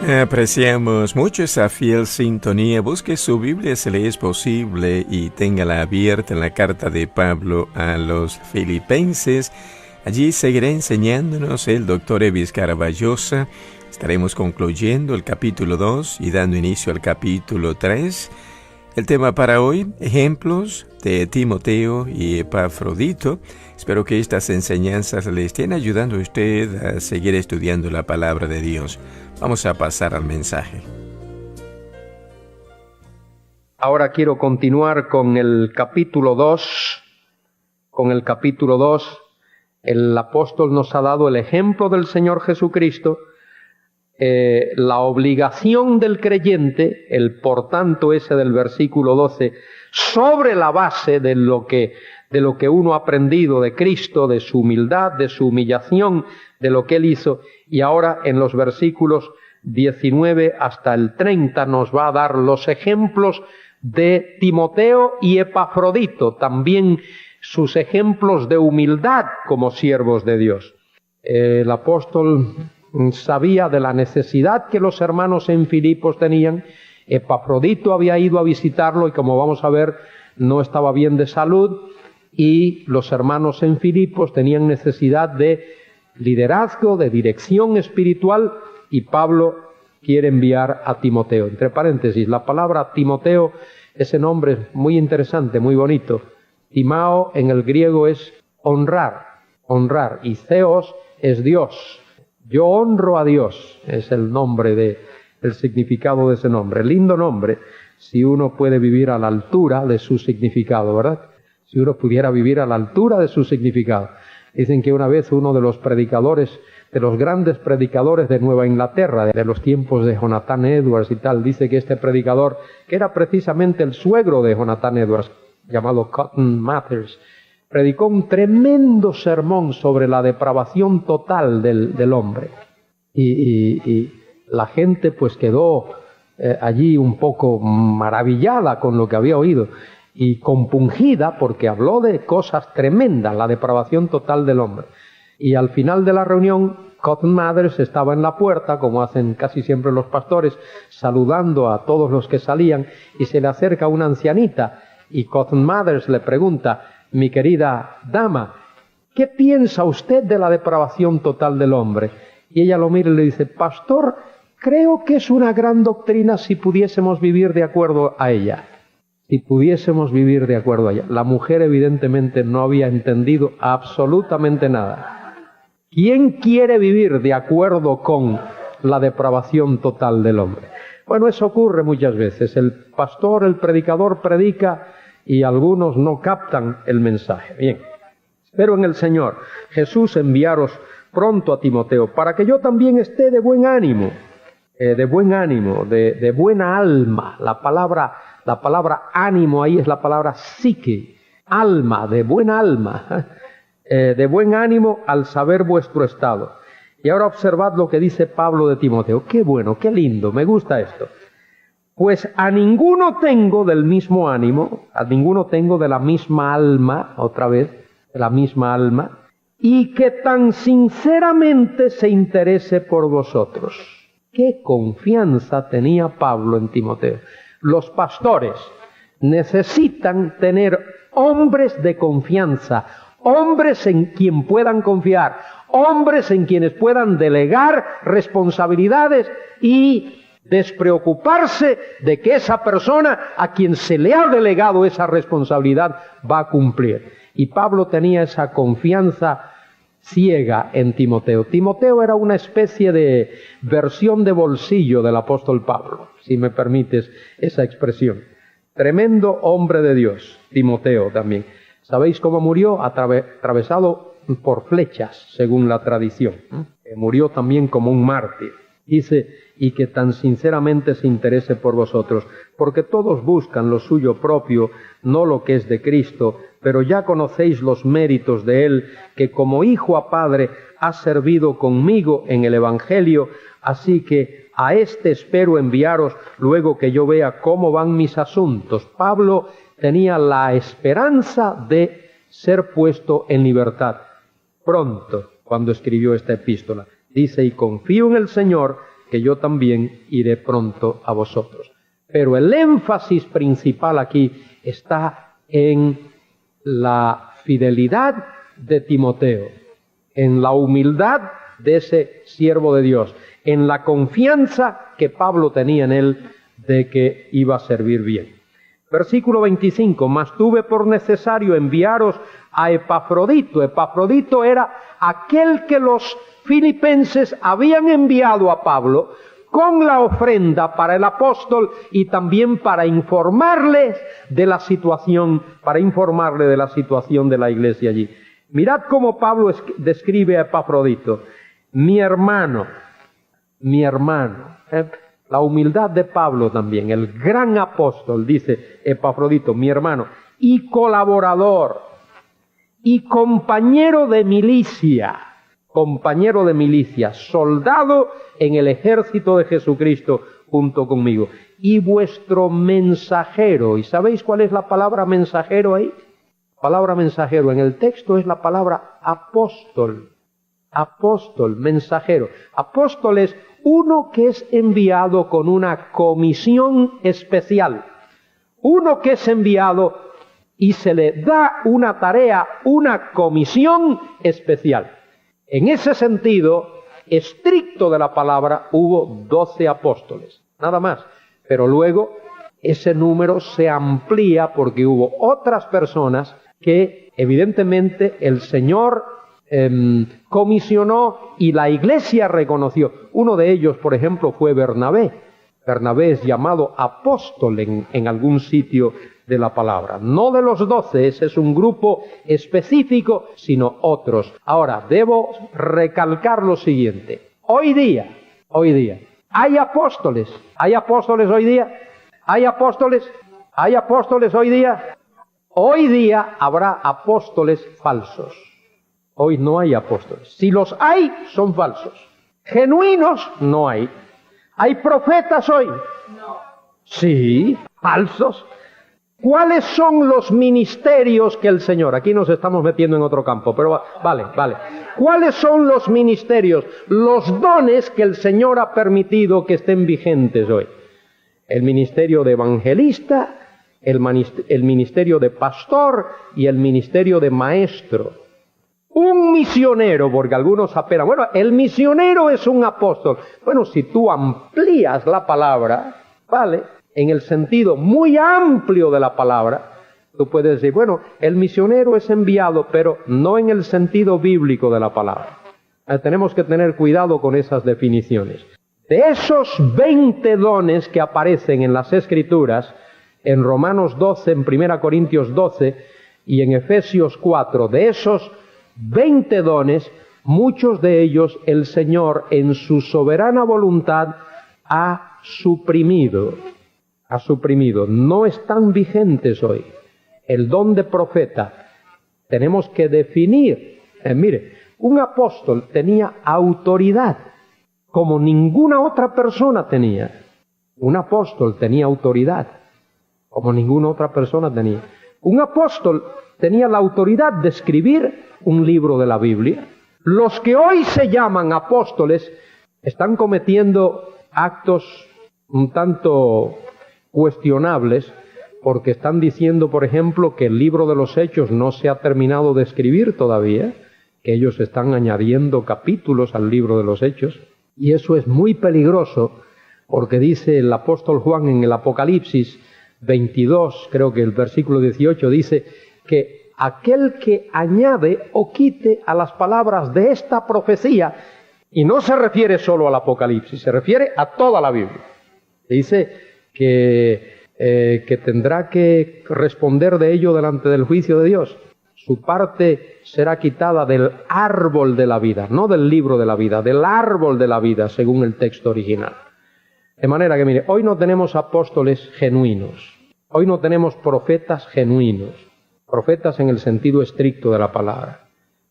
Apreciamos mucho esa fiel sintonía. Busque su Biblia si le es posible y téngala abierta en la carta de Pablo a los Filipenses. Allí seguirá enseñándonos el doctor Evis Caraballosa. Estaremos concluyendo el capítulo 2 y dando inicio al capítulo 3. El tema para hoy, ejemplos de Timoteo y Epafrodito. Espero que estas enseñanzas le estén ayudando a usted a seguir estudiando la palabra de Dios. Vamos a pasar al mensaje. Ahora quiero continuar con el capítulo 2. El apóstol nos ha dado el ejemplo del Señor Jesucristo, la obligación del creyente, el por tanto ese del versículo 12, sobre la base de lo que uno ha aprendido de Cristo, de su humildad, de su humillación, de lo que Él hizo. Y ahora en los versículos 19 hasta el 30 nos va a dar los ejemplos de Timoteo y Epafrodito, también sus ejemplos de humildad como siervos de Dios. El apóstol sabía de la necesidad que los hermanos en Filipos tenían. Epafrodito había ido a visitarlo y, como vamos a ver, no estaba bien de salud, y los hermanos en Filipos tenían necesidad de liderazgo, de dirección espiritual, y Pablo quiere enviar a Timoteo. Entre paréntesis, la palabra Timoteo, ese nombre es muy interesante, muy bonito. Timao en el griego es honrar, y Theos es Dios. Yo honro a Dios, es el nombre el significado de ese nombre. Lindo nombre, si uno puede vivir a la altura de su significado, ¿verdad? Si uno pudiera vivir a la altura de su significado. Dicen que una vez uno de los predicadores, de los grandes predicadores de Nueva Inglaterra, de los tiempos de Jonathan Edwards y tal, dice que este predicador, que era precisamente el suegro de Jonathan Edwards, llamado Cotton Mather, predicó un tremendo sermón sobre la depravación total del hombre. Y la gente pues quedó allí un poco maravillada con lo que había oído y compungida, porque habló de cosas tremendas, la depravación total del hombre. Y al final de la reunión, Cotton Mather estaba en la puerta, como hacen casi siempre los pastores, saludando a todos los que salían, y se le acerca una ancianita, y Cotton Mather le pregunta: mi querida dama, ¿qué piensa usted de la depravación total del hombre? Y ella lo mira y le dice: pastor, creo que es una gran doctrina si pudiésemos vivir de acuerdo a ella. Si pudiésemos vivir de acuerdo a ella. La mujer evidentemente no había entendido absolutamente nada. ¿Quién quiere vivir de acuerdo con la depravación total del hombre? Bueno, eso ocurre muchas veces. El pastor, el predicador predica y algunos no captan el mensaje. Bien, espero en el Señor Jesús enviaros pronto a Timoteo, para que yo también esté de buen ánimo, de buena alma. La palabra ánimo ahí es la palabra psique, alma, de buena alma, de buen ánimo al saber vuestro estado. Y ahora observad lo que dice Pablo de Timoteo. Qué bueno, qué lindo, me gusta esto. Pues a ninguno tengo del mismo ánimo, a ninguno tengo de la misma alma, otra vez, de la misma alma, y que tan sinceramente se interese por vosotros. Qué confianza tenía Pablo en Timoteo. Los pastores necesitan tener hombres de confianza, hombres en quien puedan confiar, hombres en quienes puedan delegar responsabilidades y despreocuparse de que esa persona a quien se le ha delegado esa responsabilidad va a cumplir. Y Pablo tenía esa confianza ciega en Timoteo. Timoteo era una especie de versión de bolsillo del apóstol Pablo, si me permites esa expresión. Tremendo hombre de Dios, Timoteo también. ¿Sabéis cómo murió? Atravesado por flechas, según la tradición. Murió también como un mártir. Dice: y que tan sinceramente se interese por vosotros, porque todos buscan lo suyo propio, no lo que es de Cristo, pero ya conocéis los méritos de Él, que como hijo a padre ha servido conmigo en el Evangelio, así que a este espero enviaros luego que yo vea cómo van mis asuntos. Pablo tenía la esperanza de ser puesto en libertad pronto, cuando escribió esta epístola. Dice: y confío en el Señor que yo también iré pronto a vosotros. Pero el énfasis principal aquí está en la fidelidad de Timoteo, en la humildad de ese siervo de Dios, en la confianza que Pablo tenía en él de que iba a servir bien. Versículo 25, mas tuve por necesario enviaros a Epafrodito. Epafrodito era aquel que los filipenses habían enviado a Pablo con la ofrenda para el apóstol y también para informarles de la situación, de la iglesia allí. Mirad cómo Pablo describe a Epafrodito. Mi hermano. La humildad de Pablo también, el gran apóstol, dice Epafrodito, mi hermano, y colaborador, y compañero de milicia, soldado en el ejército de Jesucristo junto conmigo, y vuestro mensajero. ¿Y sabéis cuál es la palabra mensajero ahí? Palabra mensajero en el texto es la palabra apóstol. Apóstol, mensajero. Apóstol es uno que es enviado con una comisión especial. Uno que es enviado y se le da una tarea, una comisión especial. En ese sentido estricto de la palabra, hubo 12 apóstoles, nada más. Pero luego ese número se amplía porque hubo otras personas que evidentemente el Señor comisionó y la iglesia reconoció. Uno de ellos, por ejemplo, fue Bernabé. Bernabé es llamado apóstol en algún sitio de la palabra. No de los 12, ese es un grupo específico, sino otros. Ahora, debo recalcar lo siguiente. Hoy día, ¿hay apóstoles? ¿Hay apóstoles hoy día? ¿Hay apóstoles? ¿Hay apóstoles hoy día? Hoy día habrá apóstoles falsos. Hoy no hay apóstoles. Si los hay, son falsos. Genuinos, no hay. ¿Hay profetas hoy? No. Sí, falsos. ¿Cuáles son los ministerios que el Señor? Aquí nos estamos metiendo en otro campo, pero vale. ¿Cuáles son los ministerios, los dones que el Señor ha permitido que estén vigentes hoy? El ministerio de evangelista, el ministerio de pastor y el ministerio de maestro. Un misionero, porque algunos apelan, bueno, el misionero es un apóstol. Bueno, si tú amplías la palabra, ¿vale?, en el sentido muy amplio de la palabra, tú puedes decir, bueno, el misionero es enviado, pero no en el sentido bíblico de la palabra. Tenemos que tener cuidado con esas definiciones. De esos 20 dones que aparecen en las Escrituras, en Romanos 12, en 1 Corintios 12 y en Efesios 4, de esos 20 dones, muchos de ellos el Señor en su soberana voluntad ha suprimido, no están vigentes hoy. El don de profeta, tenemos que definir, mire, un apóstol tenía autoridad como ninguna otra persona tenía. Un apóstol tenía autoridad como ninguna otra persona tenía. Un apóstol tenía la autoridad de escribir un libro de la Biblia. Los que hoy se llaman apóstoles están cometiendo actos un tanto cuestionables, porque están diciendo, por ejemplo, que el libro de los Hechos no se ha terminado de escribir todavía, que ellos están añadiendo capítulos al libro de los Hechos, y eso es muy peligroso, porque dice el apóstol Juan en el Apocalipsis 22, creo que el versículo 18, dice que aquel que añade o quite a las palabras de esta profecía, y no se refiere solo al Apocalipsis, se refiere a toda la Biblia. Dice que tendrá que responder de ello delante del juicio de Dios. Su parte será quitada del árbol de la vida, no del libro de la vida, del árbol de la vida, según el texto original. De manera que, mire, hoy no tenemos apóstoles genuinos, hoy no tenemos profetas genuinos, profetas en el sentido estricto de la palabra.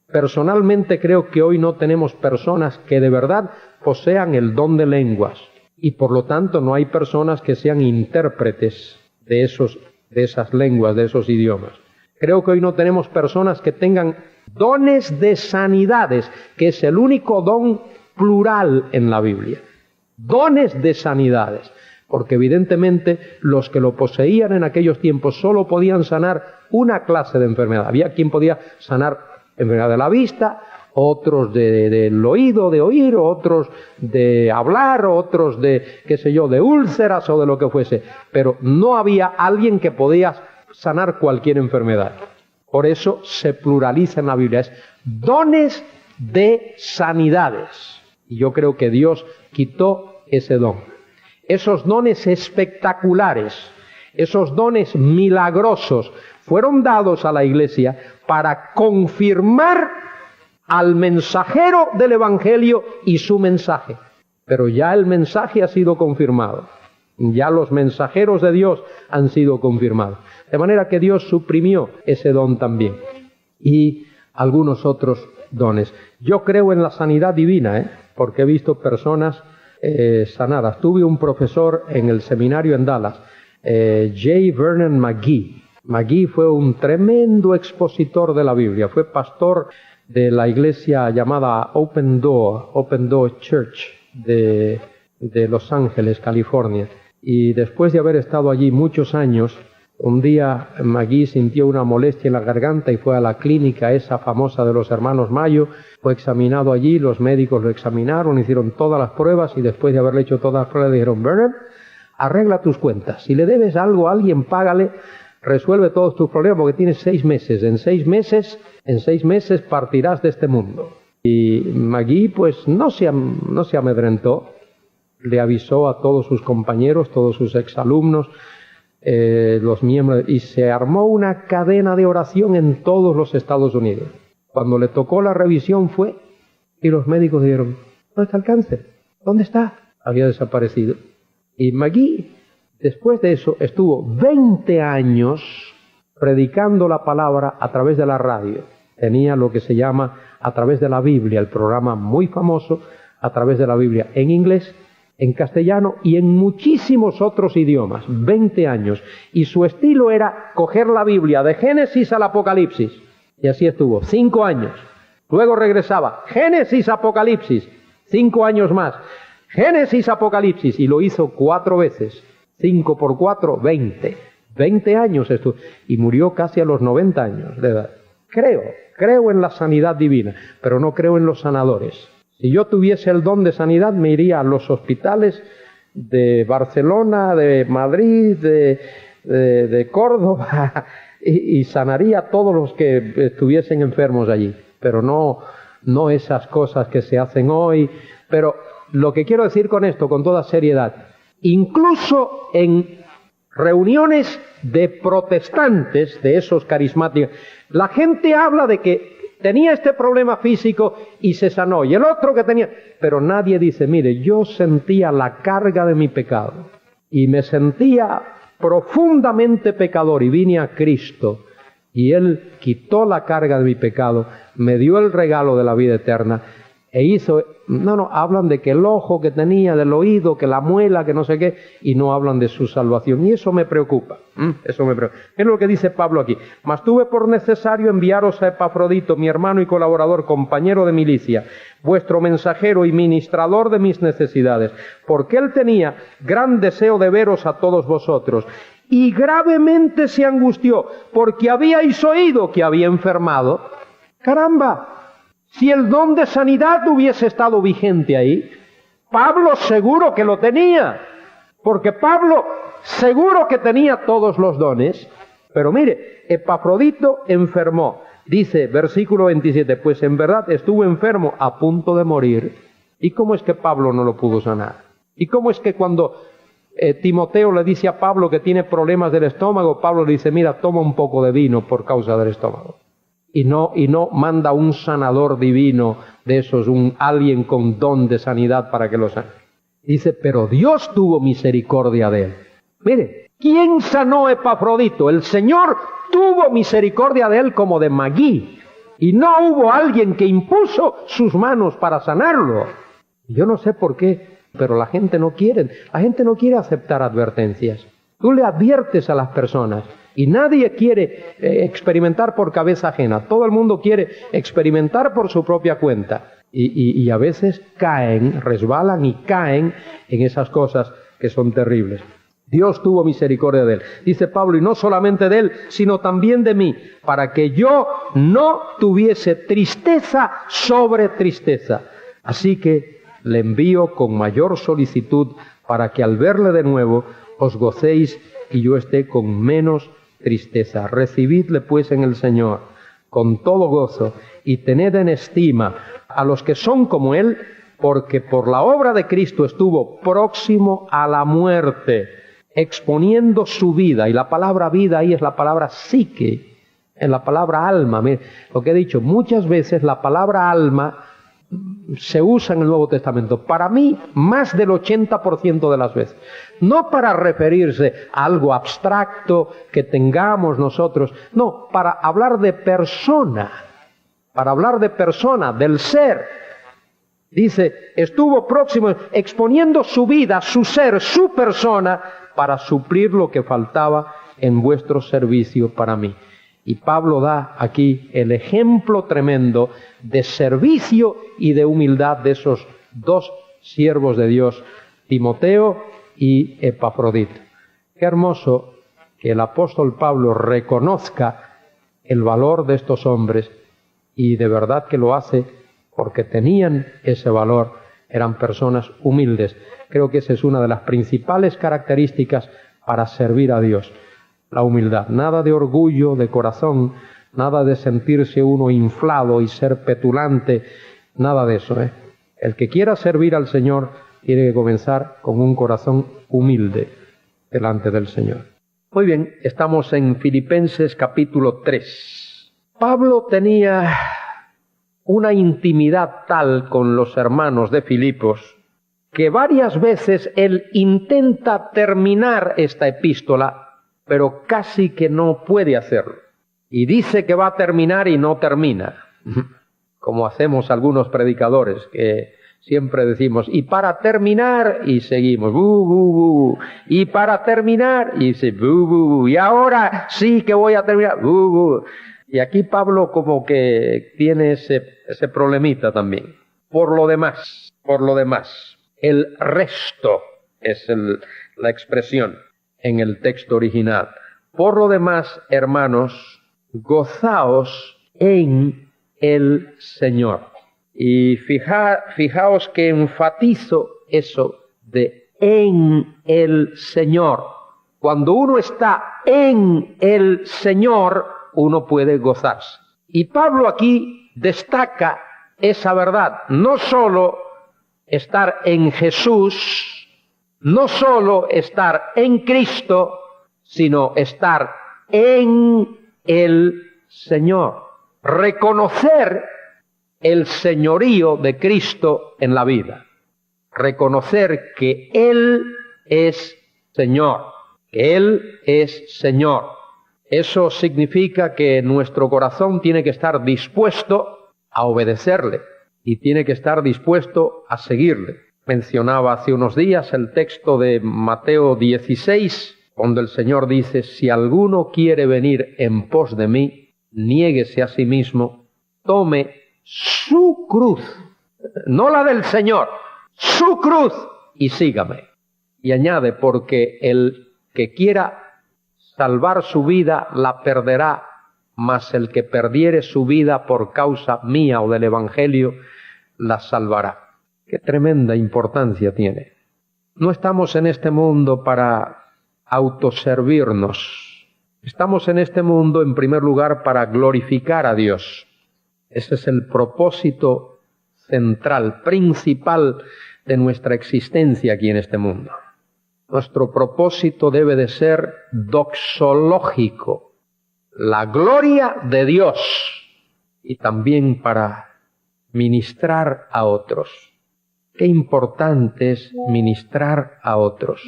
Personalmente creo que hoy no tenemos personas que de verdad posean el don de lenguas. Y por lo tanto no hay personas que sean intérpretes de esas lenguas, de esos idiomas. Creo que hoy no tenemos personas que tengan dones de sanidades, que es el único don plural en la Biblia. dones de sanidades, porque evidentemente los que lo poseían en aquellos tiempos solo podían sanar una clase de enfermedad. Había quien podía sanar enfermedad de la vista, otros del oído, de oír, otros de hablar, otros de, qué sé yo, de úlceras o de lo que fuese, pero no había alguien que podía sanar cualquier enfermedad. Por eso se pluraliza en la Biblia, es dones de sanidades. Y yo creo que Dios quitó ese don. Esos dones espectaculares, esos dones milagrosos, fueron dados a la Iglesia para confirmar al mensajero del Evangelio y su mensaje. Pero ya el mensaje ha sido confirmado. Ya los mensajeros de Dios han sido confirmados. De manera que Dios suprimió ese don también. Y algunos otros dones. Yo creo en la sanidad divina, porque he visto personas sanadas. Tuve un profesor en el seminario en Dallas, J. Vernon McGee. McGee fue un tremendo expositor de la Biblia. Fue pastor de la iglesia llamada Open Door Church de Los Ángeles, California. Y después de haber estado allí muchos años, un día McGee sintió una molestia en la garganta y fue a la clínica esa famosa de los hermanos Mayo. Fue examinado allí, los médicos lo examinaron, hicieron todas las pruebas y después de haberle hecho todas las pruebas dijeron: Bernard, arregla tus cuentas. Si le debes algo a alguien, págale, resuelve todos tus problemas porque tienes 6 meses. En 6 meses partirás de este mundo. Y McGee pues no se amedrentó. Le avisó a todos sus compañeros, todos sus exalumnos, los miembros, y se armó una cadena de oración en todos los Estados Unidos. Cuando le tocó la revisión fue, y los médicos dijeron: ¿dónde está el cáncer? ¿Dónde está? Había desaparecido. Y McGee, después de eso, estuvo 20 años predicando la palabra a través de la radio. Tenía lo que se llama A Través de la Biblia, el programa muy famoso, A Través de la Biblia, en inglés, en castellano y en muchísimos otros idiomas. 20 años. Y su estilo era coger la Biblia de Génesis al Apocalipsis. Y así estuvo, 5 años. Luego regresaba, Génesis, Apocalipsis, 5 años más. Génesis, Apocalipsis, y lo hizo 4 veces. 5 por 4, 20. 20 años estuvo. Y murió casi a los 90 años de edad. Creo en la sanidad divina, pero no creo en los sanadores. Si yo tuviese el don de sanidad, me iría a los hospitales de Barcelona, de Madrid, de Córdoba, y sanaría a todos los que estuviesen enfermos allí. Pero no esas cosas que se hacen hoy. Pero lo que quiero decir con esto, con toda seriedad, incluso en reuniones de protestantes, de esos carismáticos, la gente habla de que tenía este problema físico y se sanó, y el otro que tenía, pero nadie dice: mire, yo sentía la carga de mi pecado y me sentía profundamente pecador y vine a Cristo y Él quitó la carga de mi pecado, me dio el regalo de la vida eterna e hizo... No, hablan de que el ojo que tenía, del oído, que la muela, que no sé qué, y no hablan de su salvación. Y eso me preocupa. Eso me preocupa. Es lo que dice Pablo aquí. Mas tuve por necesario enviaros a Epafrodito, mi hermano y colaborador, compañero de milicia, vuestro mensajero y ministrador de mis necesidades, porque él tenía gran deseo de veros a todos vosotros, y gravemente se angustió, porque habíais oído que había enfermado. ¡Caramba! Si el don de sanidad hubiese estado vigente ahí, Pablo seguro que lo tenía, porque Pablo seguro que tenía todos los dones. Pero mire, Epafrodito enfermó. Dice, versículo 27, pues en verdad estuvo enfermo a punto de morir. ¿Y cómo es que Pablo no lo pudo sanar? ¿Y cómo es que cuando Timoteo le dice a Pablo que tiene problemas del estómago, Pablo le dice: mira, toma un poco de vino por causa del estómago? Y no manda un sanador divino de esos, alguien con don de sanidad para que lo sane. Dice, pero Dios tuvo misericordia de él. Mire, ¿quién sanó a Epafrodito? El Señor tuvo misericordia de él como de McGee. Y no hubo alguien que impuso sus manos para sanarlo. Yo no sé por qué, pero la gente no quiere aceptar advertencias. Tú le adviertes a las personas. Y nadie quiere experimentar por cabeza ajena. Todo el mundo quiere experimentar por su propia cuenta. Y a veces caen, resbalan y caen en esas cosas que son terribles. Dios tuvo misericordia de él. Dice Pablo, y no solamente de él, sino también de mí, para que yo no tuviese tristeza sobre tristeza. Así que le envío con mayor solicitud para que al verle de nuevo os gocéis y yo esté con menos tristeza. Recibidle pues en el Señor con todo gozo y tened en estima a los que son como él, porque por la obra de Cristo estuvo próximo a la muerte, exponiendo su vida. Y la palabra vida ahí es la palabra psique, en la palabra alma. Mire, lo que he dicho, muchas veces la palabra alma se usa en el Nuevo Testamento, para mí más del 80% de las veces, no para referirse a algo abstracto que tengamos nosotros, no, para hablar de persona, del ser. Dice, estuvo próximo, exponiendo su vida, su ser, su persona, para suplir lo que faltaba en vuestro servicio para mí. Y Pablo da aquí el ejemplo tremendo de servicio y de humildad de esos dos siervos de Dios, Timoteo y Epafrodito. Qué hermoso que el apóstol Pablo reconozca el valor de estos hombres, y de verdad que lo hace porque tenían ese valor, eran personas humildes. Creo que esa es una de las principales características para servir a Dios. La humildad, nada de orgullo de corazón, nada de sentirse uno inflado y ser petulante, nada de eso, El que quiera servir al Señor tiene que comenzar con un corazón humilde delante del Señor. Muy bien, estamos en Filipenses capítulo 3. Pablo tenía una intimidad tal con los hermanos de Filipos que varias veces él intenta terminar esta epístola, pero casi que no puede hacerlo. Y dice que va a terminar y no termina, como hacemos algunos predicadores, que siempre decimos, y para terminar, y seguimos, y para terminar, y dice, y ahora sí que voy a terminar, Y aquí Pablo como que tiene ese problemita también. Por lo demás, el resto es la expresión en el texto original. Por lo demás, hermanos, gozaos en el Señor. Y fijaos que enfatizo eso de en el Señor. Cuando uno está en el Señor, uno puede gozarse. Y Pablo aquí destaca esa verdad. No solo estar en Jesús, no solo estar en Cristo, sino estar en el Señor. Reconocer el señorío de Cristo en la vida. Reconocer que Él es Señor, que Él es Señor. Eso significa que nuestro corazón tiene que estar dispuesto a obedecerle y tiene que estar dispuesto a seguirle. Mencionaba hace unos días el texto de Mateo 16, donde el Señor dice, si alguno quiere venir en pos de mí, niéguese a sí mismo, tome su cruz, no la del Señor, su cruz, y sígame. Y añade, porque el que quiera salvar su vida la perderá, mas el que perdiere su vida por causa mía o del Evangelio la salvará. Qué tremenda importancia tiene. No estamos en este mundo para autoservirnos. Estamos en este mundo, en primer lugar, para glorificar a Dios. Ese es el propósito central, principal de nuestra existencia aquí en este mundo. Nuestro propósito debe de ser doxológico, la gloria de Dios, y también para ministrar a otros. Qué importante es ministrar a otros.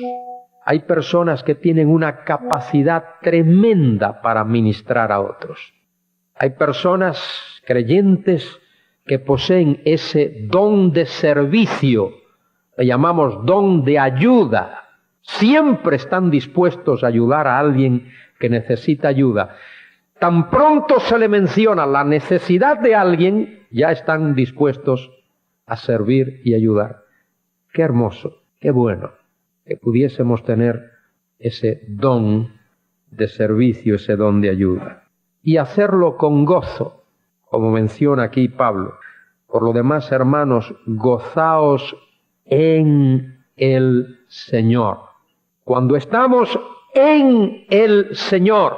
Hay personas que tienen una capacidad tremenda para ministrar a otros. Hay personas creyentes que poseen ese don de servicio, le llamamos don de ayuda. Siempre están dispuestos a ayudar a alguien que necesita ayuda. Tan pronto se le menciona la necesidad de alguien, ya están dispuestos a servir y ayudar. Qué hermoso, qué bueno que pudiésemos tener ese don de servicio, ese don de ayuda. Y hacerlo con gozo, como menciona aquí Pablo. Por lo demás, hermanos, gozaos en el Señor. Cuando estamos en el Señor,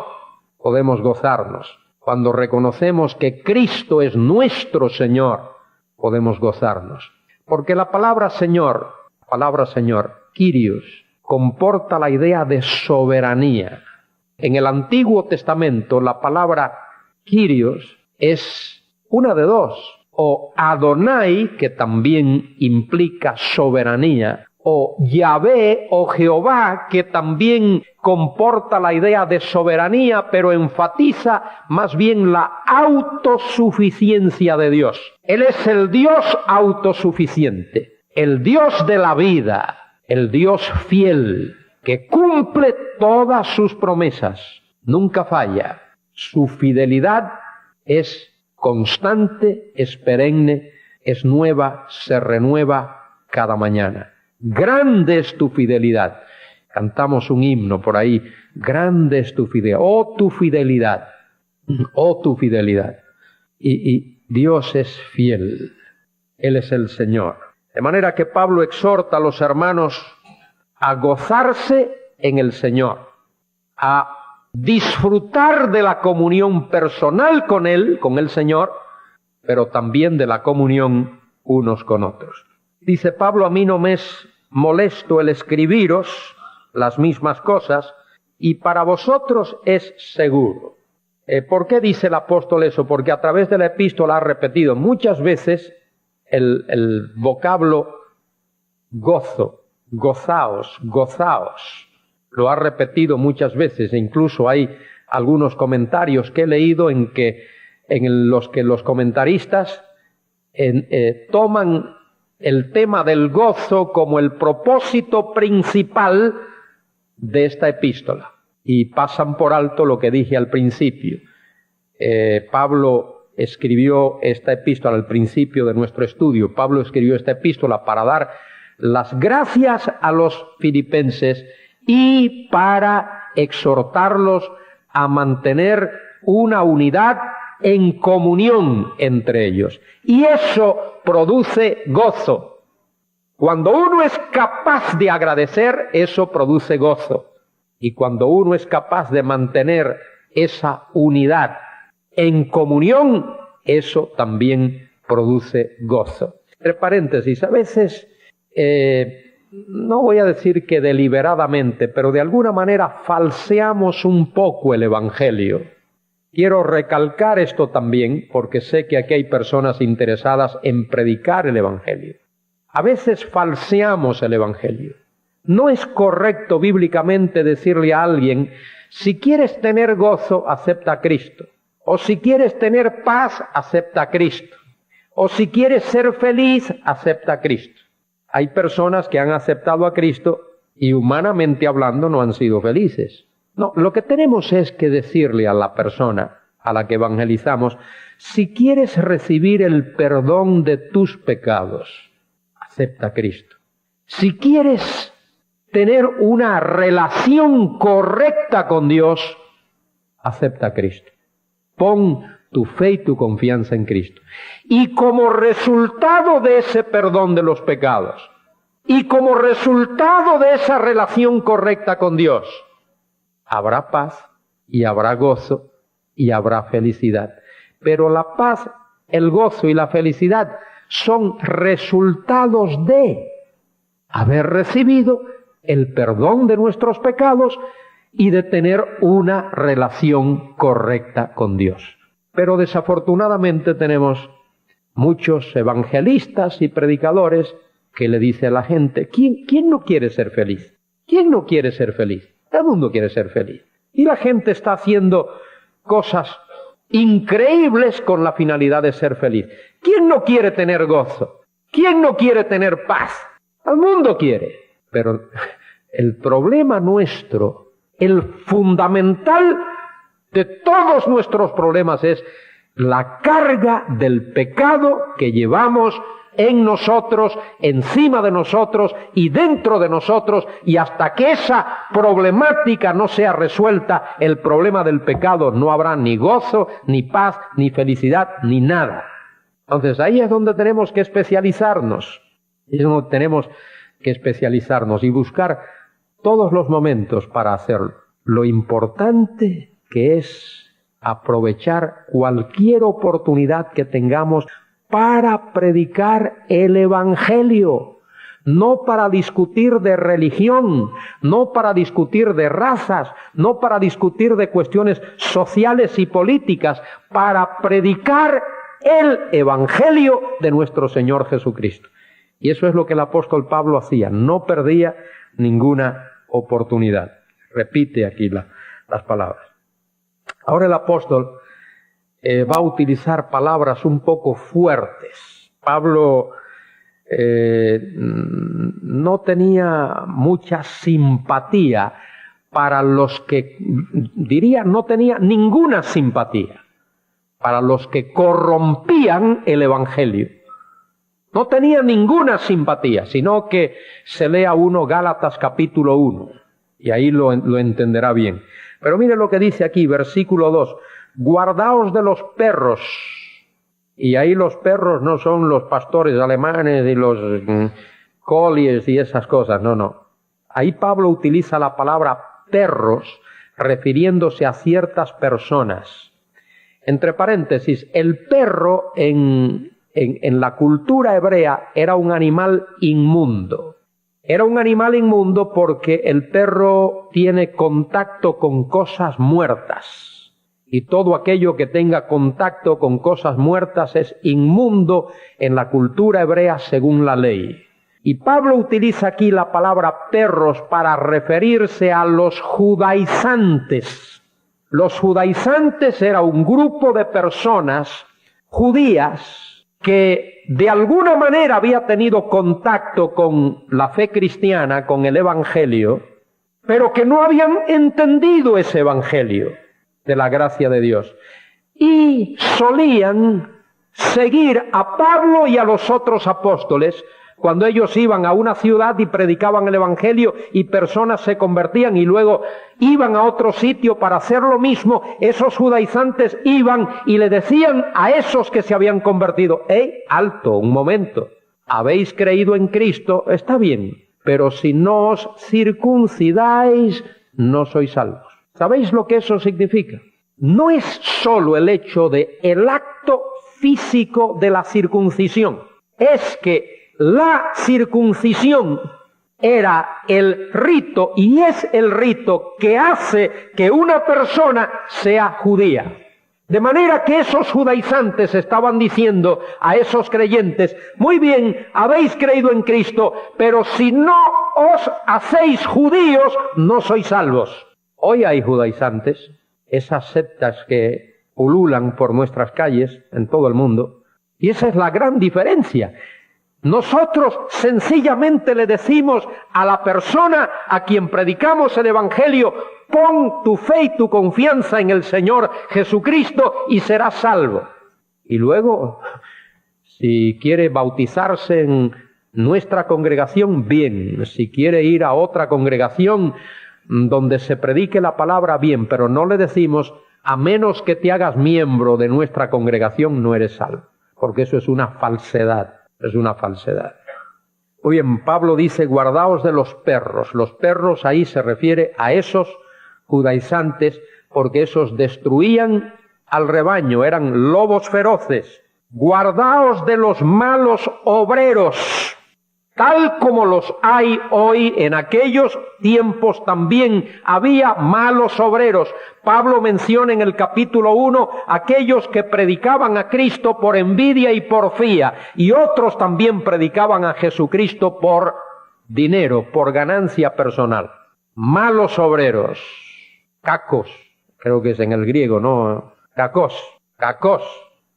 podemos gozarnos. Cuando reconocemos que Cristo es nuestro Señor, podemos gozarnos. Porque la palabra Señor, Kyrios, comporta la idea de soberanía. En el Antiguo Testamento, la palabra Kyrios es una de dos. O Adonai, que también implica soberanía, o Yahvé o Jehová, que también comporta la idea de soberanía, pero enfatiza más bien la autosuficiencia de Dios. Él es el Dios autosuficiente, el Dios de la vida, el Dios fiel, que cumple todas sus promesas, nunca falla. Su fidelidad es constante, es perenne, es nueva, se renueva cada mañana. Grande es tu fidelidad. Cantamos un himno por ahí. Grande es tu fidelidad. Oh, tu fidelidad. Oh, tu fidelidad. Y Dios es fiel. Él es el Señor. De manera que Pablo exhorta a los hermanos a gozarse en el Señor, a disfrutar de la comunión personal con Él, con el Señor, pero también de la comunión unos con otros. Dice Pablo, a mí no me es molesto el escribiros las mismas cosas, y para vosotros es seguro. ¿Por qué dice el apóstol eso? Porque a través de la epístola ha repetido muchas veces el vocablo gozo, gozaos, gozaos. Lo ha repetido muchas veces, e incluso hay algunos comentarios que he leído en los que los comentaristas toman el tema del gozo como el propósito principal de esta epístola y pasan por alto lo que dije al principio. Pablo escribió esta epístola al principio de nuestro estudio. Pablo escribió esta epístola para dar las gracias a los filipenses y para exhortarlos a mantener una unidad en comunión entre ellos. Y eso produce gozo. Cuando uno es capaz de agradecer, eso produce gozo. Y cuando uno es capaz de mantener esa unidad en comunión, eso también produce gozo. Entre paréntesis, a veces, no voy a decir que deliberadamente, pero de alguna manera falseamos un poco el Evangelio. Quiero recalcar esto también, porque sé que aquí hay personas interesadas en predicar el Evangelio. A veces falseamos el Evangelio. No es correcto bíblicamente decirle a alguien, si quieres tener gozo, acepta a Cristo. O si quieres tener paz, acepta a Cristo. O si quieres ser feliz, acepta a Cristo. Hay personas que han aceptado a Cristo y humanamente hablando no han sido felices. No, lo que tenemos es que decirle a la persona a la que evangelizamos, si quieres recibir el perdón de tus pecados, acepta a Cristo. Si quieres tener una relación correcta con Dios, acepta a Cristo. Pon tu fe y tu confianza en Cristo. Y como resultado de ese perdón de los pecados, y como resultado de esa relación correcta con Dios, habrá paz y habrá gozo y habrá felicidad. Pero la paz, el gozo y la felicidad son resultados de haber recibido el perdón de nuestros pecados y de tener una relación correcta con Dios. Pero desafortunadamente tenemos muchos evangelistas y predicadores que le dicen a la gente, ¿quién no quiere ser feliz? ¿Quién no quiere ser feliz? Todo el mundo quiere ser feliz. Y la gente está haciendo cosas increíbles con la finalidad de ser feliz. ¿Quién no quiere tener gozo? ¿Quién no quiere tener paz? Todo el mundo quiere. Pero el problema nuestro, el fundamental de todos nuestros problemas es la carga del pecado que llevamos en nosotros, encima de nosotros y dentro de nosotros, y hasta que esa problemática no sea resuelta, el problema del pecado, no habrá ni gozo, ni paz, ni felicidad, ni nada. Entonces ahí es donde tenemos que especializarnos. Es donde tenemos que especializarnos y buscar todos los momentos para hacerlo. Lo importante que es aprovechar cualquier oportunidad que tengamos para predicar el Evangelio, no para discutir de religión, no para discutir de razas, no para discutir de cuestiones sociales y políticas, para predicar el Evangelio de nuestro Señor Jesucristo. Y eso es lo que el apóstol Pablo hacía, no perdía ninguna oportunidad. Repite aquí las palabras. Ahora el apóstol va a utilizar palabras un poco fuertes. Pablo no tenía mucha simpatía para los que, diría, no tenía ninguna simpatía para los que corrompían el Evangelio. No tenía ninguna simpatía, sino que se lea uno Gálatas capítulo 1, y ahí lo entenderá bien. Pero mire lo que dice aquí, versículo 2, guardaos de los perros. Y ahí los perros no son los pastores alemanes y los collies y esas cosas, no. Ahí Pablo utiliza la palabra perros refiriéndose a ciertas personas. Entre paréntesis, el perro en la cultura hebrea era un animal inmundo. Era un animal inmundo porque el perro tiene contacto con cosas muertas. Y todo aquello que tenga contacto con cosas muertas es inmundo en la cultura hebrea según la ley. Y Pablo utiliza aquí la palabra perros para referirse a los judaizantes. Los judaizantes era un grupo de personas judías que de alguna manera había tenido contacto con la fe cristiana, con el Evangelio, pero que no habían entendido ese Evangelio de la gracia de Dios. Y solían seguir a Pablo y a los otros apóstoles cuando ellos iban a una ciudad y predicaban el Evangelio y personas se convertían y luego iban a otro sitio para hacer lo mismo. Esos judaizantes iban y le decían a esos que se habían convertido: ¡Ey, alto, un momento! Habéis creído en Cristo, está bien, pero si no os circuncidáis, no sois salvos. ¿Sabéis lo que eso significa? No es solo el hecho de el acto físico de la circuncisión, es que la circuncisión era el rito y es el rito que hace que una persona sea judía. De manera que esos judaizantes estaban diciendo a esos creyentes: muy bien, habéis creído en Cristo, pero si no os hacéis judíos, no sois salvos. Hoy hay judaizantes, esas sectas que pululan por nuestras calles en todo el mundo, y esa es la gran diferencia. Nosotros sencillamente le decimos a la persona a quien predicamos el Evangelio: pon tu fe y tu confianza en el Señor Jesucristo y serás salvo. Y luego, si quiere bautizarse en nuestra congregación, bien. Si quiere ir a otra congregación donde se predique la palabra, bien. Pero no le decimos: a menos que te hagas miembro de nuestra congregación, no eres salvo. Porque eso es una falsedad. Es una falsedad. Muy bien, Pablo dice: guardaos de los perros. Los perros ahí se refiere a esos judaizantes, porque esos destruían al rebaño, eran lobos feroces. Guardaos de los malos obreros, tal como los hay hoy. En aquellos tiempos también había malos obreros. Pablo menciona en el capítulo 1 aquellos que predicaban a Cristo por envidia y porfía, y otros también predicaban a Jesucristo por dinero, por ganancia personal. Malos obreros, kakos, creo que es en el griego, ¿no? Kakos,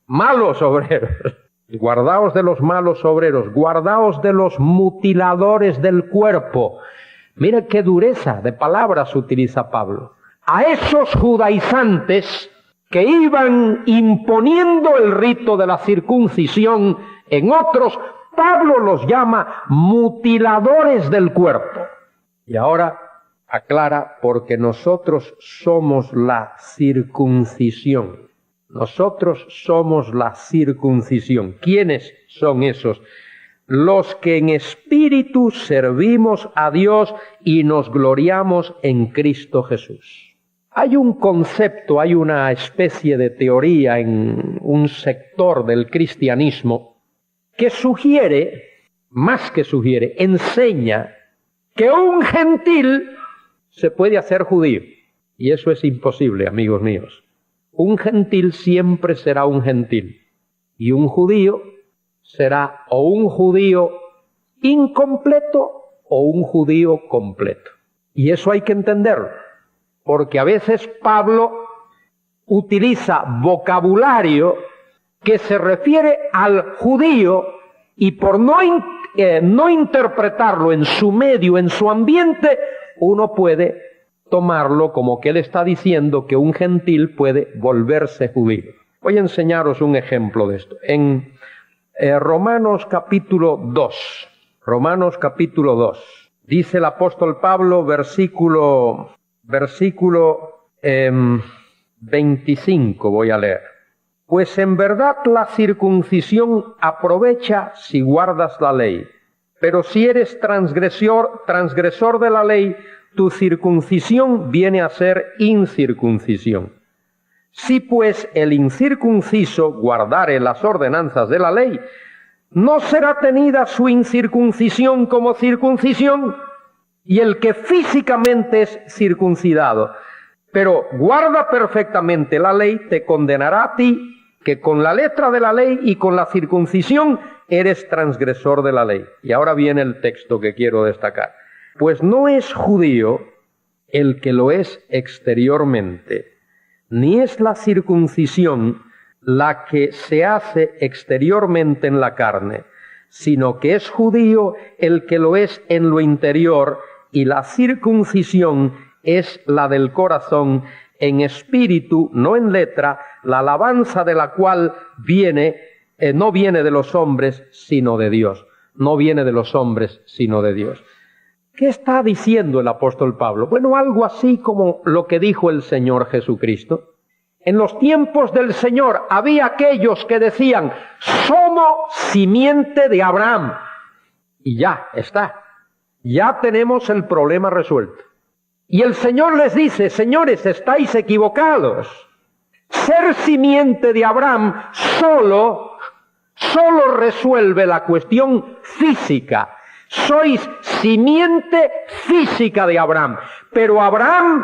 malos obreros. Guardaos de los malos obreros, guardaos de los mutiladores del cuerpo. Mira qué dureza de palabras utiliza Pablo. A esos judaizantes que iban imponiendo el rito de la circuncisión en otros Pablo los llama mutiladores del cuerpo. Y ahora aclara, porque nosotros somos la circuncisión. Nosotros somos la circuncisión. ¿Quiénes son esos? Los que en espíritu servimos a Dios y nos gloriamos en Cristo Jesús. Hay un concepto, hay una especie de teoría en un sector del cristianismo que sugiere, más que sugiere, enseña que un gentil se puede hacer judío. Y eso es imposible, amigos míos. Un gentil siempre será un gentil. Y un judío será o un judío incompleto o un judío completo. Y eso hay que entenderlo, porque a veces Pablo utiliza vocabulario que se refiere al judío y por no interpretarlo en su medio, en su ambiente, uno puede tomarlo como que él está diciendo que un gentil puede volverse judío. Voy a enseñaros un ejemplo de esto. En Romanos capítulo 2. Romanos capítulo 2. Dice el apóstol Pablo, versículo 25, voy a leer. Pues en verdad la circuncisión aprovecha si guardas la ley. Pero si eres transgresor de la ley, tu circuncisión viene a ser incircuncisión. Si pues el incircunciso guardare las ordenanzas de la ley, ¿no será tenida su incircuncisión como circuncisión? Y el que físicamente es circuncidado, pero guarda perfectamente la ley, te condenará a ti, que con la letra de la ley y con la circuncisión eres transgresor de la ley. Y ahora viene el texto que quiero destacar. Pues no es judío el que lo es exteriormente, ni es la circuncisión la que se hace exteriormente en la carne, sino que es judío el que lo es en lo interior, y la circuncisión es la del corazón, en espíritu, no en letra, la alabanza de la cual no viene de los hombres, sino de Dios. No viene de los hombres, sino de Dios. ¿Qué está diciendo el apóstol Pablo? Bueno, algo así como lo que dijo el Señor Jesucristo. En los tiempos del Señor había aquellos que decían, somos simiente de Abraham. Y ya está. Ya tenemos el problema resuelto. Y el Señor les dice, señores, estáis equivocados. Ser simiente de Abraham solo resuelve la cuestión física. Sois simiente física de Abraham. Pero Abraham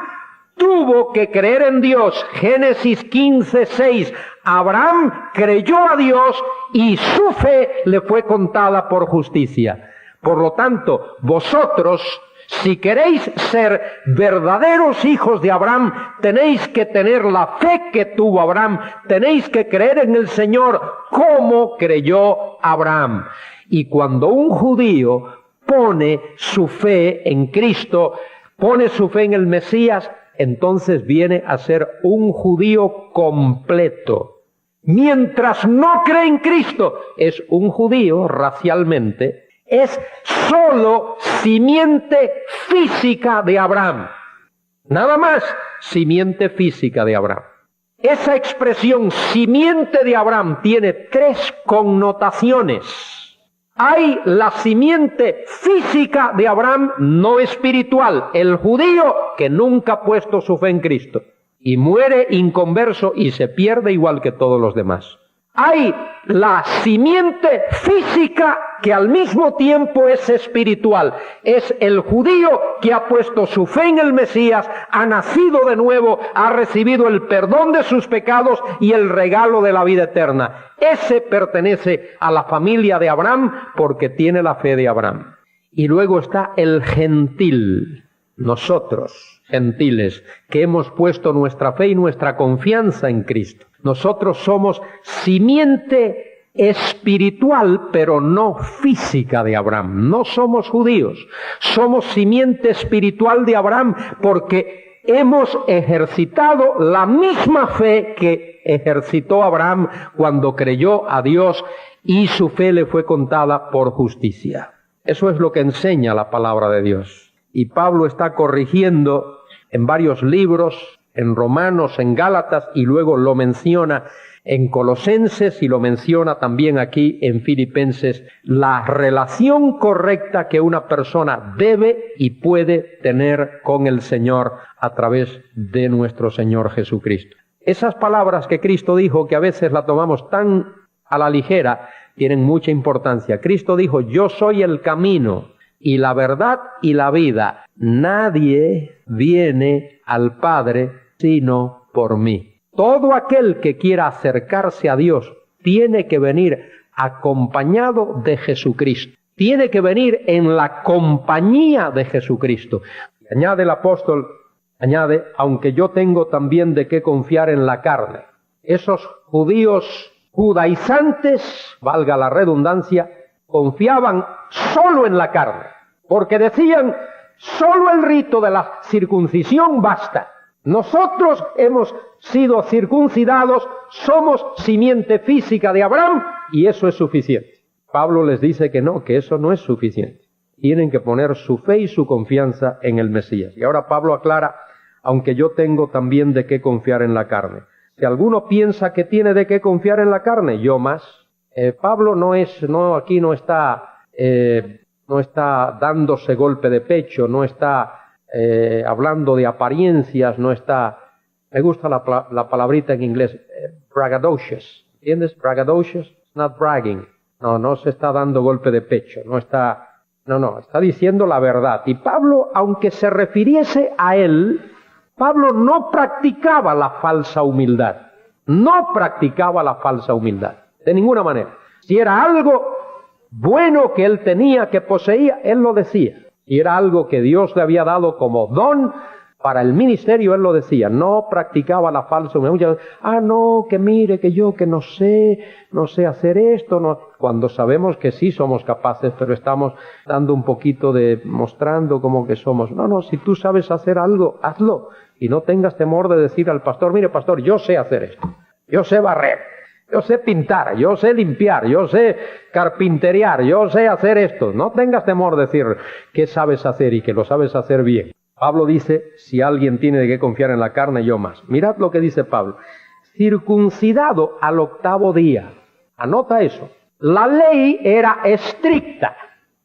tuvo que creer en Dios. Génesis 15:6. Abraham creyó a Dios y su fe le fue contada por justicia. Por lo tanto, vosotros, si queréis ser verdaderos hijos de Abraham, tenéis que tener la fe que tuvo Abraham, tenéis que creer en el Señor como creyó Abraham. Y cuando un judío pone su fe en Cristo, pone su fe en el Mesías, entonces viene a ser un judío completo. Mientras no cree en Cristo, es un judío racialmente, es solo simiente física de Abraham. Nada más, simiente física de Abraham. Esa expresión simiente de Abraham tiene tres connotaciones. Hay la simiente física de Abraham, no espiritual, el judío que nunca ha puesto su fe en Cristo y muere inconverso y se pierde igual que todos los demás. Hay la simiente física que al mismo tiempo es espiritual. Es el judío que ha puesto su fe en el Mesías, ha nacido de nuevo, ha recibido el perdón de sus pecados y el regalo de la vida eterna. Ese pertenece a la familia de Abraham porque tiene la fe de Abraham. Y luego está el gentil. Nosotros, gentiles, que hemos puesto nuestra fe y nuestra confianza en Cristo. Nosotros somos simiente espiritual, pero no física de Abraham. No somos judíos. Somos simiente espiritual de Abraham porque hemos ejercitado la misma fe que ejercitó Abraham cuando creyó a Dios y su fe le fue contada por justicia. Eso es lo que enseña la palabra de Dios. Y Pablo está corrigiendo en varios libros, en Romanos, en Gálatas, y luego lo menciona en Colosenses y lo menciona también aquí en Filipenses, la relación correcta que una persona debe y puede tener con el Señor a través de nuestro Señor Jesucristo. Esas palabras que Cristo dijo, que a veces las tomamos tan a la ligera, tienen mucha importancia. Cristo dijo: yo soy el camino y la verdad y la vida. Nadie viene al Padre sino por mí. Todo aquel que quiera acercarse a Dios tiene que venir acompañado de Jesucristo. Tiene que venir en la compañía de Jesucristo. Añade el apóstol, aunque yo tengo también de qué confiar en la carne. Esos judíos judaizantes, valga la redundancia, confiaban solo en la carne, porque decían: solo el rito de la circuncisión basta. Nosotros hemos sido circuncidados, somos simiente física de Abraham y eso es suficiente. Pablo les dice que no, que eso no es suficiente. Tienen que poner su fe y su confianza en el Mesías. Y ahora Pablo aclara: aunque yo tengo también de qué confiar en la carne. Si alguno piensa que tiene de qué confiar en la carne, yo más. Pablo no está dándose golpe de pecho, no está hablando de apariencias, no está... Me gusta la palabrita en inglés, braggadocious. ¿Entiendes? Braggadocious, not bragging. No se está dando golpe de pecho, está diciendo la verdad. Y Pablo, aunque se refiriese a él, Pablo no practicaba la falsa humildad. No practicaba la falsa humildad, de ninguna manera. Si era algo bueno que él tenía, que poseía, él lo decía. Si era algo que Dios le había dado como don para el ministerio, él lo decía. No practicaba la falsa humildad. Que mire, que yo que no sé hacer esto. No. Cuando sabemos que sí somos capaces, pero estamos dando un poquito de, mostrando como que somos. Si tú sabes hacer algo, hazlo. Y no tengas temor de decir al pastor: mire, pastor, yo sé hacer esto. Yo sé barrer. Yo sé pintar, yo sé limpiar, yo sé carpinteriar, yo sé hacer esto. No tengas temor de decir qué sabes hacer y que lo sabes hacer bien. Pablo dice: si alguien tiene de qué confiar en la carne, yo más. Mirad lo que dice Pablo: circuncidado al 8º día. Anota eso. La ley era estricta.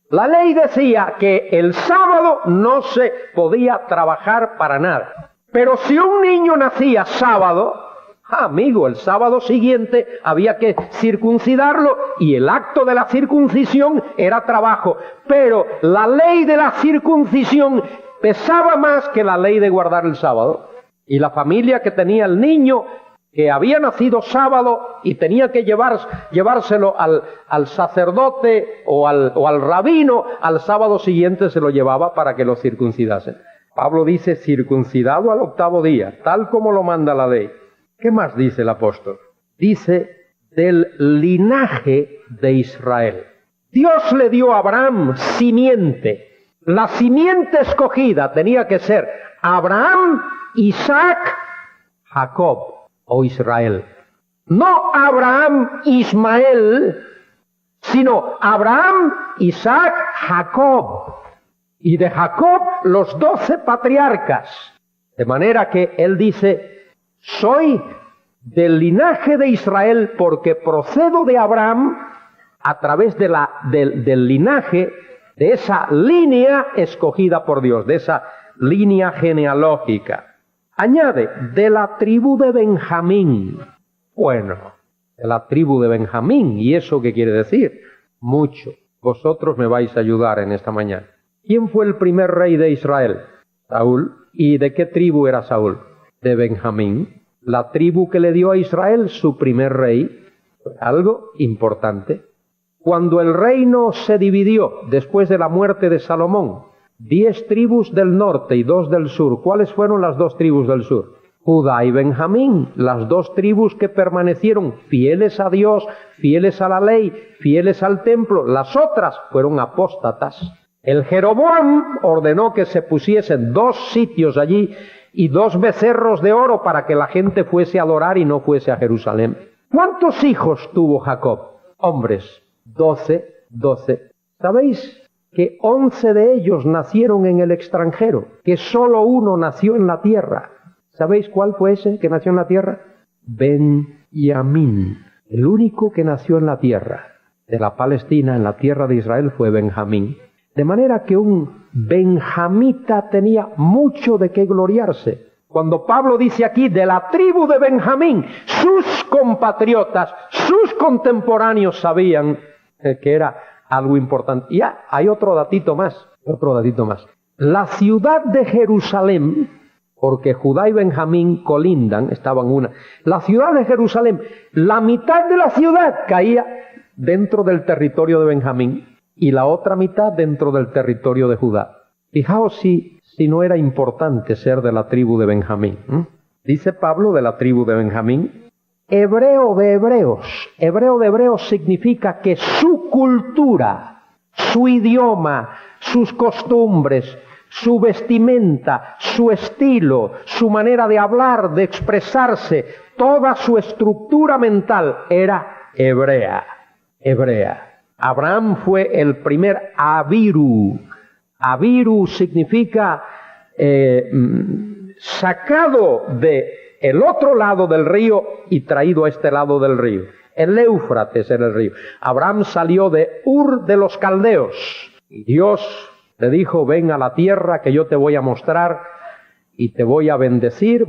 La ley decía que el sábado no se podía trabajar para nada. Pero si un niño nacía sábado, amigo, el sábado siguiente había que circuncidarlo y el acto de la circuncisión era trabajo. Pero la ley de la circuncisión pesaba más que la ley de guardar el sábado. Y la familia que tenía el niño que había nacido sábado y tenía que llevárselo al sacerdote o al rabino, al sábado siguiente se lo llevaba para que lo circuncidasen. Pablo dice: circuncidado al 8º día, tal como lo manda la ley. ¿Qué más dice el apóstol? Dice: del linaje de Israel. Dios le dio a Abraham simiente. La simiente escogida tenía que ser Abraham, Isaac, Jacob o Israel. No Abraham, Ismael, sino Abraham, Isaac, Jacob. Y de Jacob los 12 patriarcas. De manera que él dice: soy del linaje de Israel porque procedo de Abraham a través del linaje, de esa línea escogida por Dios, de esa línea genealógica. Añade: de la tribu de Benjamín. Bueno, de la tribu de Benjamín. ¿Y eso qué quiere decir? Mucho. Vosotros me vais a ayudar en esta mañana. ¿Quién fue el primer rey de Israel? Saúl. ¿Y de qué tribu era Saúl? De Benjamín. La tribu que le dio a Israel su primer rey. Algo importante. Cuando el reino se dividió después de la muerte de Salomón, 10 tribus del norte y 2 del sur. ¿Cuáles fueron las 2 tribus del sur? Judá y Benjamín, las 2 tribus que permanecieron fieles a Dios, fieles a la ley, fieles al templo. Las otras fueron apóstatas. El Jeroboam ordenó que se pusiesen 2 sitios allí y 2 becerros de oro para que la gente fuese a adorar y no fuese a Jerusalén. ¿Cuántos hijos tuvo Jacob? hombres, 12. ¿Sabéis que 11 de ellos nacieron en el extranjero? Que solo uno nació en la tierra. ¿Sabéis cuál fue ese que nació en la tierra? Benjamín. El único que nació en la tierra de la Palestina, en la tierra de Israel, fue Benjamín. De manera que un benjamita tenía mucho de qué gloriarse. Cuando Pablo dice aquí, de la tribu de Benjamín, sus compatriotas, sus contemporáneos sabían que era algo importante. Y ya, hay otro datito más. La ciudad de Jerusalén, porque Judá y Benjamín colindan, estaban una. La ciudad de Jerusalén, la mitad de la ciudad caía dentro del territorio de Benjamín y la otra mitad dentro del territorio de Judá. Fijaos si no era importante ser de la tribu de Benjamín. Dice Pablo de la tribu de Benjamín, hebreo de hebreos. Hebreo de hebreos significa que su cultura, su idioma, sus costumbres, su vestimenta, su estilo, su manera de hablar, de expresarse, toda su estructura mental era hebrea. Abraham fue el primer Abiru. Abiru significa sacado de el otro lado del río y traído a este lado del río. El Éufrates era el río. Abraham salió de Ur de los Caldeos y Dios le dijo, ven a la tierra que yo te voy a mostrar y te voy a bendecir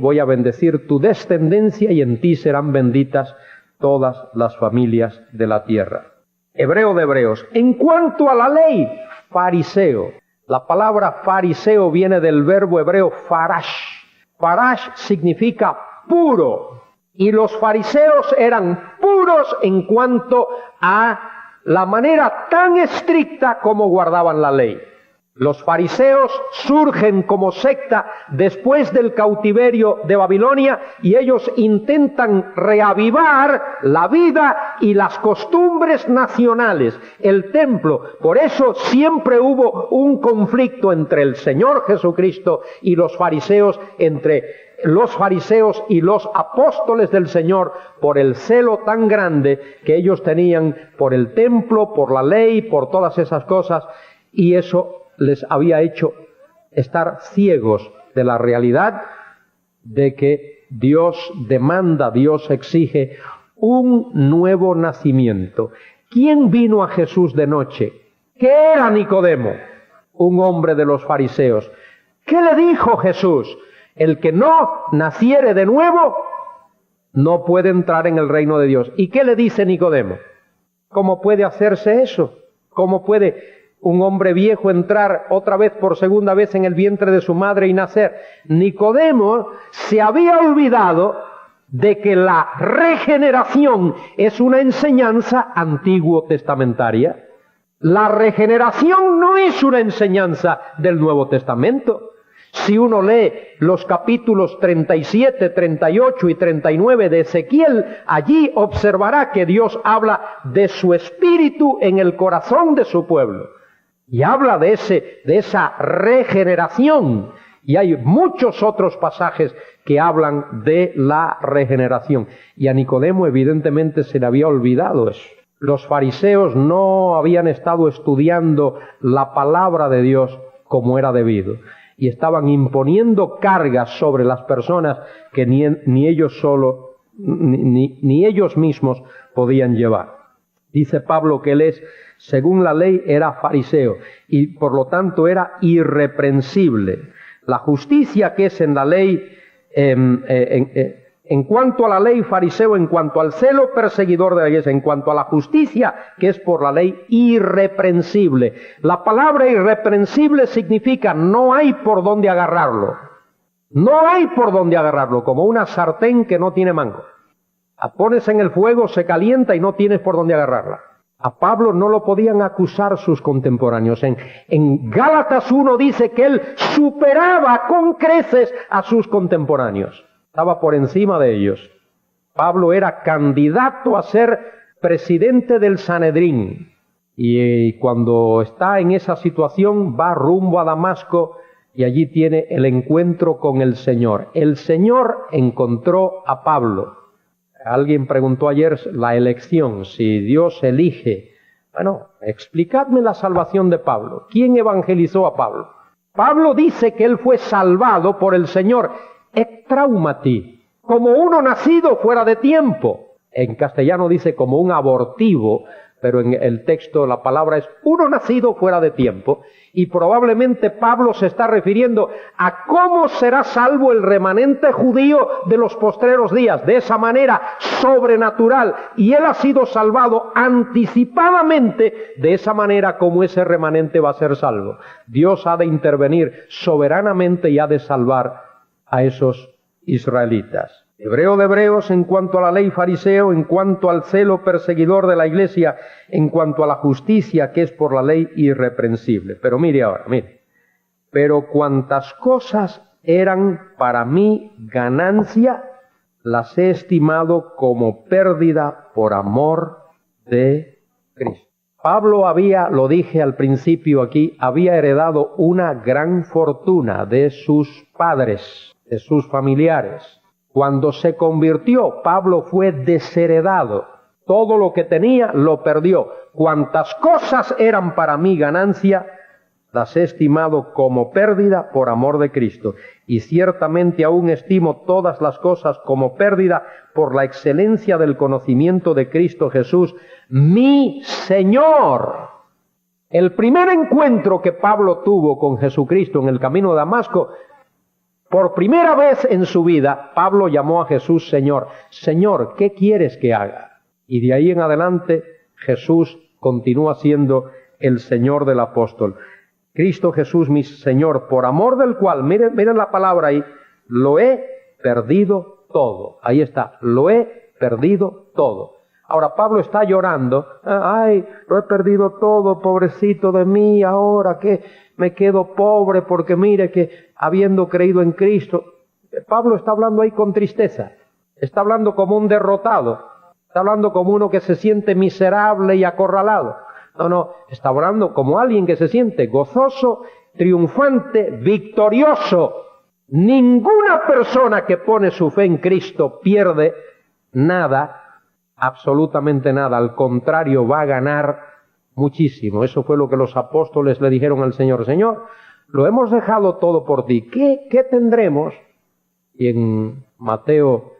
tu descendencia y en ti serán benditas todas las familias de la tierra. Hebreo de hebreos. En cuanto a la ley, fariseo. La palabra fariseo viene del verbo hebreo farash. Farash significa puro. Y los fariseos eran puros en cuanto a la manera tan estricta como guardaban la ley. Los fariseos surgen como secta después del cautiverio de Babilonia y ellos intentan reavivar la vida y las costumbres nacionales, el templo. Por eso siempre hubo un conflicto entre el Señor Jesucristo y los fariseos, entre los fariseos y los apóstoles del Señor, por el celo tan grande que ellos tenían por el templo, por la ley, por todas esas cosas, y eso les había hecho estar ciegos de la realidad de que Dios demanda, Dios exige un nuevo nacimiento. ¿Quién vino a Jesús de noche? ¿Qué era Nicodemo? Un hombre de los fariseos. ¿Qué le dijo Jesús? El que no naciere de nuevo no puede entrar en el reino de Dios. ¿Y qué le dice Nicodemo? ¿Cómo puede hacerse eso? ¿Cómo puede un hombre viejo entrar otra vez por segunda vez en el vientre de su madre y nacer? Nicodemo se había olvidado de que la regeneración es una enseñanza antiguo testamentaria. La regeneración no es una enseñanza del Nuevo Testamento. Si uno lee los capítulos 37, 38 y 39 de Ezequiel, allí observará que Dios habla de su espíritu en el corazón de su pueblo. Y habla de esa regeneración. Y hay muchos otros pasajes que hablan de la regeneración. Y a Nicodemo evidentemente se le había olvidado eso. Los fariseos no habían estado estudiando la palabra de Dios como era debido. Y estaban imponiendo cargas sobre las personas que ni ellos solo, ni ellos mismos podían llevar. Dice Pablo que él es, según la ley, era fariseo y por lo tanto era irreprensible. La justicia que es en la ley, en cuanto a la ley, fariseo; en cuanto al celo, perseguidor de la iglesia; en cuanto a la justicia que es por la ley, irreprensible. La palabra irreprensible significa no hay por dónde agarrarlo. No hay por dónde agarrarlo, como una sartén que no tiene mango. La pones en el fuego, se calienta y no tienes por dónde agarrarla. A Pablo no lo podían acusar sus contemporáneos. En Gálatas 1 dice que él superaba con creces a sus contemporáneos. Estaba por encima de ellos. Pablo era candidato a ser presidente del Sanedrín. Y cuando está en esa situación va rumbo a Damasco y allí tiene el encuentro con el Señor. El Señor encontró a Pablo. Alguien preguntó ayer la elección, si Dios elige. Bueno, explicadme la salvación de Pablo. ¿Quién evangelizó a Pablo? Pablo dice que él fue salvado por el Señor ex traumati, como uno nacido fuera de tiempo. En castellano dice como un abortivo, pero en el texto la palabra es uno nacido fuera de tiempo, y probablemente Pablo se está refiriendo a cómo será salvo el remanente judío de los postreros días, de esa manera sobrenatural, y él ha sido salvado anticipadamente de esa manera como ese remanente va a ser salvo. Dios ha de intervenir soberanamente y ha de salvar a esos israelitas. Hebreo de hebreos en cuanto a la ley, fariseo en cuanto al celo perseguidor de la iglesia, en cuanto a la justicia que es por la ley irreprensible. Pero mire ahora, mire. Pero cuantas cosas eran para mí ganancia, las he estimado como pérdida por amor de Cristo. Pablo lo dije al principio aquí, había heredado una gran fortuna de sus padres, de sus familiares. Cuando se convirtió, Pablo fue desheredado. Todo lo que tenía lo perdió. Cuantas cosas eran para mí ganancia, las he estimado como pérdida por amor de Cristo. Y ciertamente aún estimo todas las cosas como pérdida por la excelencia del conocimiento de Cristo Jesús, mi Señor. El primer encuentro que Pablo tuvo con Jesucristo en el camino de Damasco, por primera vez en su vida, Pablo llamó a Jesús Señor. Señor, ¿qué quieres que haga? Y de ahí en adelante, Jesús continúa siendo el Señor del apóstol. Cristo Jesús, mi Señor, por amor del cual, miren la palabra ahí, lo he perdido todo. Ahí está, lo he perdido todo. Ahora Pablo está llorando, ay, lo he perdido todo, pobrecito de mí, ahora que me quedo pobre porque mire que habiendo creído en Cristo. Pablo está hablando ahí con tristeza, está hablando como un derrotado, está hablando como uno que se siente miserable y acorralado. No, está hablando como alguien que se siente gozoso, triunfante, victorioso. Ninguna persona que pone su fe en Cristo pierde nada, absolutamente nada, al contrario, va a ganar muchísimo. Eso fue lo que los apóstoles le dijeron al Señor. Señor, lo hemos dejado todo por ti, ¿qué tendremos? Y en Mateo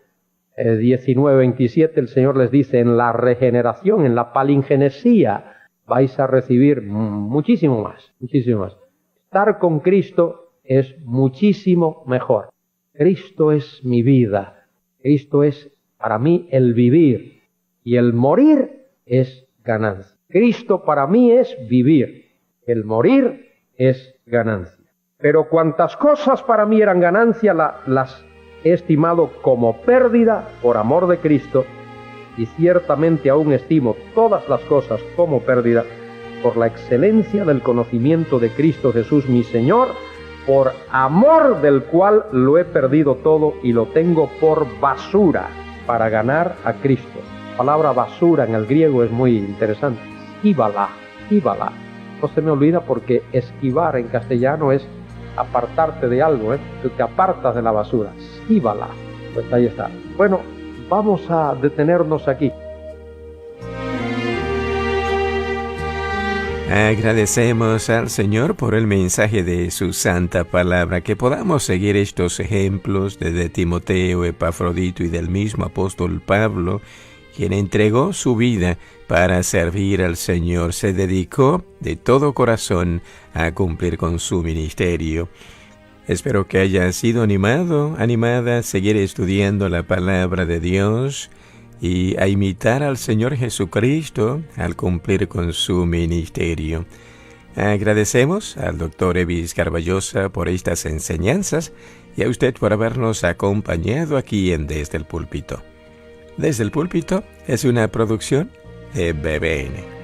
19:27 el Señor les dice, en la regeneración, en la palingenesía, vais a recibir muchísimo más, muchísimo más. Estar con Cristo es muchísimo mejor. Cristo es mi vida, Cristo es para mí el vivir. Y el morir es ganancia. Cristo para mí es vivir. El morir es ganancia. Pero cuantas cosas para mí eran ganancia, las he estimado como pérdida por amor de Cristo. Y ciertamente aún estimo todas las cosas como pérdida por la excelencia del conocimiento de Cristo Jesús mi Señor, por amor del cual lo he perdido todo y lo tengo por basura para ganar a Cristo. La palabra basura en el griego es muy interesante. Esquívala. No se me olvida porque esquivar en castellano es apartarte de algo, Tú te apartas de la basura. Esquívala. Pues ahí está. Bueno, vamos a detenernos aquí. Agradecemos al Señor por el mensaje de su santa palabra, que podamos seguir estos ejemplos de Timoteo, Epafrodito y del mismo apóstol Pablo, quien entregó su vida para servir al Señor, se dedicó de todo corazón a cumplir con su ministerio. Espero que haya sido animada a seguir estudiando la palabra de Dios y a imitar al Señor Jesucristo al cumplir con su ministerio. Agradecemos al Dr. Evis Carballosa por estas enseñanzas y a usted por habernos acompañado aquí en Desde el Púlpito. Desde el Púlpito es una producción de BBN.